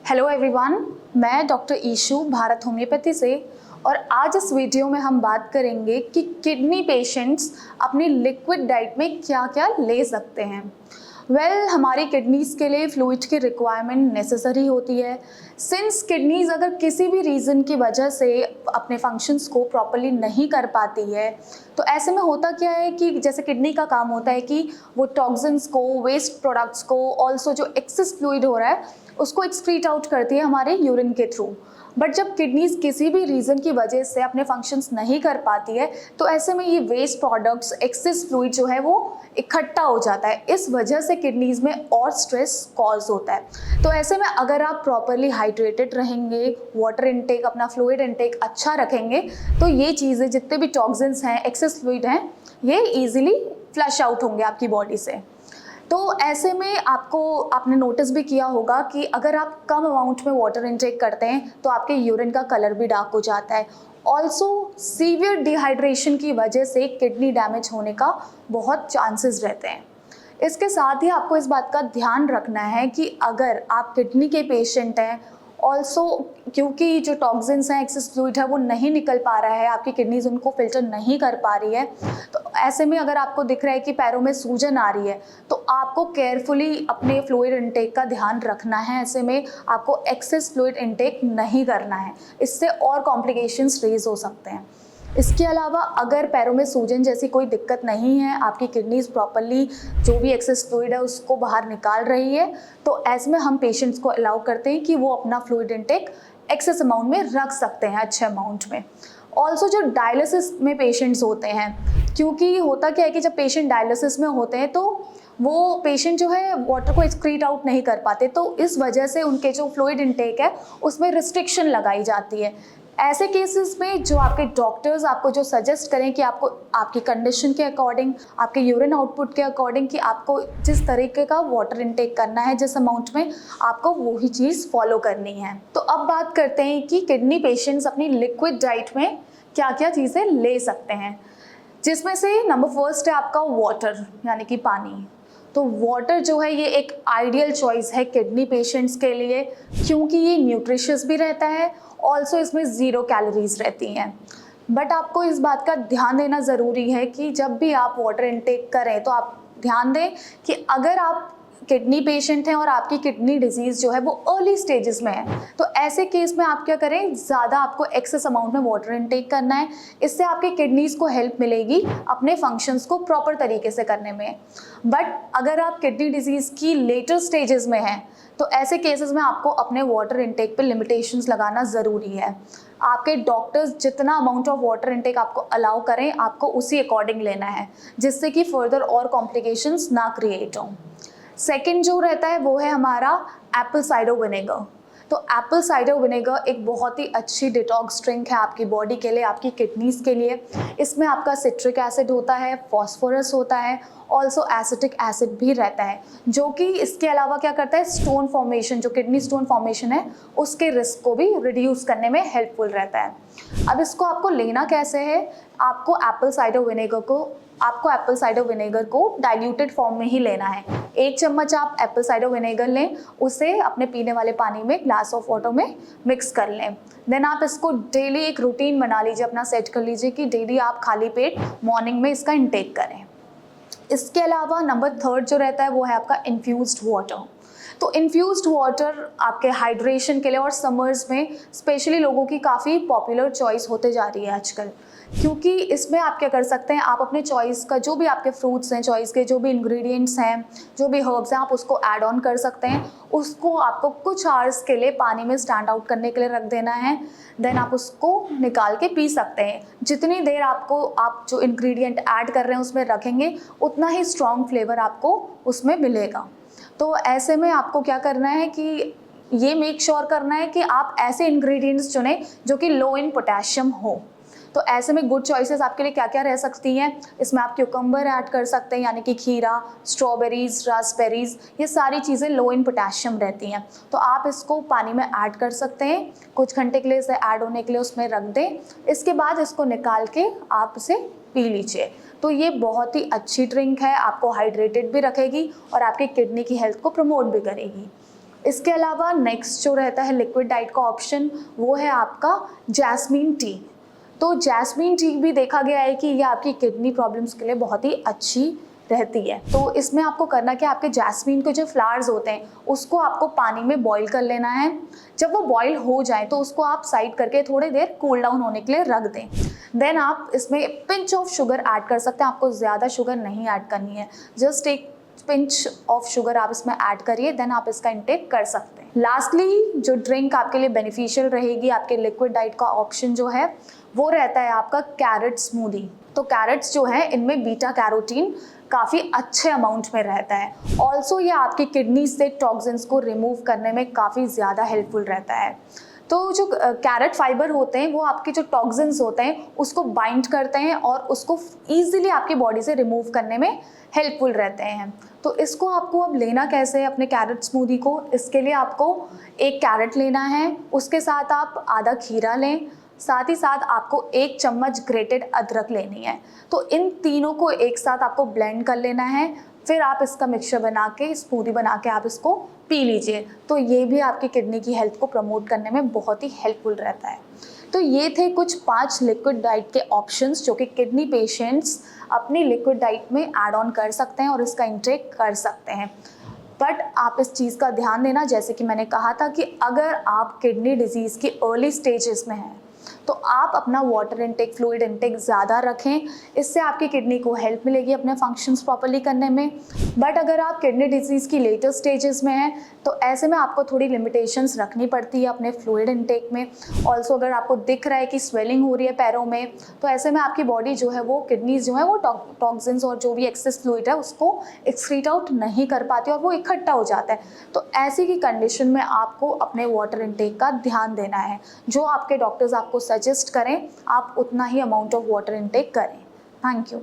Hello everyone, मैं doctor ईशू Bharat homeopathy से। और आज इस वीडियो में हम बात करेंगे कि किडनी पेशेंट्स अपनी लिक्विड डाइट में क्या क्या ले सकते हैं। हमारी किडनीज़ के लिए फ्लूइड की रिक्वायरमेंट नेसेसरी होती है। सिंस किडनीज़ अगर किसी भी रीज़न की वजह से अपने फंक्शंस को प्रॉपर्ली नहीं कर पाती है, तो ऐसे में होता क्या है कि जैसे किडनी का काम होता है कि वो टॉक्सिन्स को, वेस्ट प्रोडक्ट्स को, ऑल्सो जो एक्सेस फ्लूइड हो रहा है उसको एक्सक्रीट आउट करती है हमारे यूरिन के थ्रू। बट जब किडनीज किसी भी रीज़न की वजह से अपने फंक्शंस नहीं कर पाती है, तो ऐसे में ये वेस्ट प्रोडक्ट्स, एक्सेस फ्लूइड जो है वो इकट्ठा हो जाता है। इस वजह से किडनीज में और स्ट्रेस कॉज होता है। तो ऐसे में अगर आप प्रॉपरली हाइड्रेटेड रहेंगे, वाटर इनटेक, अपना फ्लूइड इनटेक अच्छा रखेंगे, तो ये चीज़ें, जितने भी टॉक्सिन्स हैं, एक्सेस फ्लूइड हैं, ये ईजिली फ्लश आउट होंगे आपकी बॉडी से। तो ऐसे में आपने नोटिस भी किया होगा कि अगर आप कम अमाउंट में वाटर इनटेक करते हैं तो आपके यूरिन का कलर भी डार्क हो जाता है। ऑल्सो सीवियर डिहाइड्रेशन की वजह से किडनी डैमेज होने का बहुत चांसेस रहते हैं। इसके साथ ही आपको इस बात का ध्यान रखना है कि अगर आप किडनी के पेशेंट हैं, ऑल्सो क्योंकि जो टॉक्सिन्स हैं, एक्सेस फ्लूइड है, वो नहीं निकल पा रहा है, आपकी किडनीज उनको फिल्टर नहीं कर पा रही है, तो ऐसे में अगर आपको दिख रहा है कि पैरों में सूजन आ रही है, तो आपको केयरफुली अपने फ्लूइड इनटेक का ध्यान रखना है। ऐसे में आपको एक्सेस फ्लूइड इनटेक नहीं करना है, इससे और कॉम्प्लिकेशंस रेज हो सकते हैं। इसके अलावा अगर पैरों में सूजन जैसी कोई दिक्कत नहीं है, आपकी किडनीज प्रॉपरली जो भी एक्सेस फ्लूइड है उसको बाहर निकाल रही है, तो ऐसे में हम पेशेंट्स को अलाउ करते हैं कि वो अपना फ्लूइड इनटेक एक्सेस अमाउंट में रख सकते हैं, अच्छे अमाउंट में। ऑल्सो जो डायलिसिस में पेशेंट्स होते हैं, क्योंकि होता क्या है कि जब पेशेंट डायलिसिस में होते हैं तो वो पेशेंट जो है वाटर को एक्सक्रीट आउट नहीं कर पाते, तो इस वजह से उनके जो फ्लूइड इनटेक है उसमें रिस्ट्रिक्शन लगाई जाती है। ऐसे केसेस में जो आपके डॉक्टर्स आपको जो सजेस्ट करें कि आपको आपकी कंडीशन के अकॉर्डिंग, आपके यूरिन आउटपुट के अकॉर्डिंग, कि आपको जिस तरीके का वाटर इनटेक करना है, जिस अमाउंट में, आपको वही चीज़ फॉलो करनी है। तो अब बात करते हैं कि किडनी पेशेंट्स अपनी लिक्विड डाइट में क्या क्या चीज़ें ले सकते हैं, जिसमें से नंबर फर्स्ट है आपका वाटर, यानी कि पानी। तो वाटर जो है ये एक आइडियल चॉइस है किडनी पेशेंट्स के लिए, क्योंकि ये न्यूट्रिशियस भी रहता है, ऑल्सो इसमें ज़ीरो कैलोरीज रहती हैं। बट आपको इस बात का ध्यान देना ज़रूरी है कि जब भी आप वाटर इनटेक करें तो आप ध्यान दें कि अगर आप किडनी पेशेंट हैं और आपकी किडनी डिजीज़ जो है वो अर्ली स्टेजेस में है, तो ऐसे केस में आप क्या करें, ज़्यादा आपको एक्सेस अमाउंट में वाटर इनटेक करना है। इससे आपके किडनीज़ को हेल्प मिलेगी अपने फंक्शंस को प्रॉपर तरीके से करने में। बट अगर आप किडनी डिजीज़ की लेटर स्टेजेस में हैं, तो ऐसे केसेस में आपको अपने वाटर इनटेक पे लिमिटेशंस लगाना ज़रूरी है। आपके डॉक्टर्स जितना अमाउंट ऑफ वाटर इनटेक आपको अलाउ करें, आपको उसी अकॉर्डिंग लेना है, जिससे कि फर्दर और कॉम्प्लिकेशंस ना क्रिएट हों। सेकेंड जो रहता है वो है हमारा एप्पल साइडर विनेगर। तो एप्पल साइडर विनेगर एक बहुत ही अच्छी डिटॉक्स ड्रिंक है आपकी बॉडी के लिए, आपकी किडनीज़ के लिए। इसमें आपका सिट्रिक एसिड होता है, फॉस्फोरस होता है, ऑल्सो एसिटिक एसिड भी रहता है, जो कि इसके अलावा क्या करता है, स्टोन फॉर्मेशन, जो किडनी स्टोन फॉर्मेशन है उसके रिस्क को भी रिड्यूस करने में हेल्पफुल रहता है। अब इसको आपको लेना कैसे है, आपको एप्पल साइडर विनेगर को डाइल्यूटेड फॉर्म में ही लेना है। 1 चम्मच आप एप्पल साइडर विनेगर लें, उसे अपने पीने वाले पानी में, ग्लास ऑफ वाटर में मिक्स कर लें। देन आप इसको डेली एक रूटीन बना लीजिए, अपना सेट कर लीजिए कि डेली आप खाली पेट मॉर्निंग में इसका इंटेक करें। इसके अलावा नंबर थर्ड जो रहता है वो है आपका इन्फ्यूज्ड वाटर। तो इन्फ्यूज्ड वाटर आपके हाइड्रेशन के लिए और समर्स में स्पेशली लोगों की काफ़ी पॉपुलर चॉइस होते जा रही है आजकल, क्योंकि इसमें आप क्या कर सकते हैं, आप अपने चॉइस का जो भी आपके फ्रूट्स हैं, चॉइस के जो भी इंग्रेडिएंट्स हैं, जो भी हर्ब्स हैं, आप उसको ऐड ऑन कर सकते हैं। उसको आपको कुछ आवर्स के लिए पानी में स्टैंड आउट करने के लिए रख देना है। देन आप उसको निकाल के पी सकते हैं। जितनी देर आप जो इंग्रेडिएंट ऐड कर रहे हैं उसमें रखेंगे, उतना ही स्ट्रॉन्ग फ्लेवर आपको उसमें मिलेगा। तो ऐसे में आपको क्या करना है कि ये मेक श्योर करना है कि आप ऐसे इंग्रेडिएंट्स चुनें जो कि लो इन पोटेशियम हो। तो ऐसे में गुड चॉइसेस आपके लिए क्या क्या रह सकती हैं, इसमें आप क्यूकम्बर ऐड कर सकते हैं, यानी कि खीरा, स्ट्रॉबेरीज, रास्पबेरीज, ये सारी चीज़ें लो इन पोटेशियम रहती हैं। तो आप इसको पानी में ऐड कर सकते हैं, कुछ घंटे के लिए इसे ऐड होने के लिए उसमें रख दें। इसके बाद इसको निकाल के आप इसे पी लीजिए। तो ये बहुत ही अच्छी ड्रिंक है, आपको हाइड्रेटेड भी रखेगी और आपकी किडनी की हेल्थ को प्रमोट भी करेगी। इसके अलावा नेक्स्ट जो रहता है लिक्विड डाइट का ऑप्शन, वो है आपका जैस्मीन टी। तो जैस्मीन टी भी देखा गया है कि ये आपकी किडनी प्रॉब्लम्स के लिए बहुत ही अच्छी रहती है। तो इसमें आपको करना क्या, आपके जैस्मीन के जो फ्लावर्स होते हैं उसको आपको पानी में बॉईल कर लेना है। जब वो बॉईल हो जाए तो उसको आप साइड करके थोड़ी देर कूल डाउन होने के लिए रख दें। देन आप इसमें पिंच ऑफ शुगर ऐड कर सकते हैं। आपको ज़्यादा शुगर नहीं ऐड करनी है, जस्ट एक पिंच ऑफ शुगर आप इसमें ऐड करिए, देन आप इसका इंटेक कर सकते हैं। लास्टली जो ड्रिंक आपके लिए बेनिफिशियल रहेगी आपके लिक्विड डाइट का ऑप्शन जो है वो रहता है आपका कैरेट स्मूदी। तो कैरेट्स जो है इनमें बीटा कैरोटीन काफ़ी अच्छे अमाउंट में रहता है। ऑल्सो ये आपकी किडनी से टॉक्सिन्स को रिमूव करने में काफ़ी ज़्यादा हेल्पफुल रहता है। तो जो कैरेट फाइबर होते हैं वो आपके जो टॉक्सिन्स होते हैं उसको बाइंड करते हैं और उसको ईजिली आपकी बॉडी से रिमूव करने में हेल्पफुल रहते हैं। तो इसको आपको अब लेना कैसे है अपने कैरेट स्मूदी को, इसके लिए आपको एक कैरेट लेना है, उसके साथ आप आधा खीरा लें, साथ ही साथ आपको 1 चम्मच ग्रेटेड अदरक लेनी है। तो इन तीनों को एक साथ आपको ब्लेंड कर लेना है, फिर आप इसका मिक्सचर बना के स्मूदी बना के आप इसको पी लीजिए। तो ये भी आपकी किडनी की हेल्थ को प्रमोट करने में बहुत ही हेल्पफुल रहता है। तो ये थे कुछ 5 लिक्विड डाइट के ऑप्शंस जो कि किडनी पेशेंट्स अपनी लिक्विड डाइट में ऐड ऑन कर सकते हैं और इसका इंटेक कर सकते हैं। बट आप इस चीज़ का ध्यान देना, जैसे कि मैंने कहा था कि अगर आप किडनी डिजीज़ की अर्ली स्टेजेस में हैं तो आप अपना वाटर इनटेक, फ्लूइड इनटेक ज़्यादा रखें। इससे आपकी किडनी को हेल्प मिलेगी अपने फंक्शंस प्रॉपर्ली करने में। बट अगर आप किडनी डिजीज़ की लेटर स्टेजेस में हैं तो ऐसे में आपको थोड़ी लिमिटेशंस रखनी पड़ती है अपने फ्लूइड इनटेक में। ऑल्सो अगर आपको दिख रहा है कि स्वेलिंग हो रही है पैरों में, तो ऐसे में आपकी बॉडी जो है वो किडनीज जो है वो टॉक्सिन्स और जो भी एक्सेस फ्लूइड है उसको एक्सक्रीट आउट नहीं कर पाती और वो इकट्ठा हो जाता है। तो ऐसी की कंडीशन में आपको अपने वाटर इनटेक का ध्यान देना है। जो आपके डॉक्टर्स आपको सजेस्ट करें आप उतना ही अमाउंट ऑफ वाटर इनटेक करें। Thank you.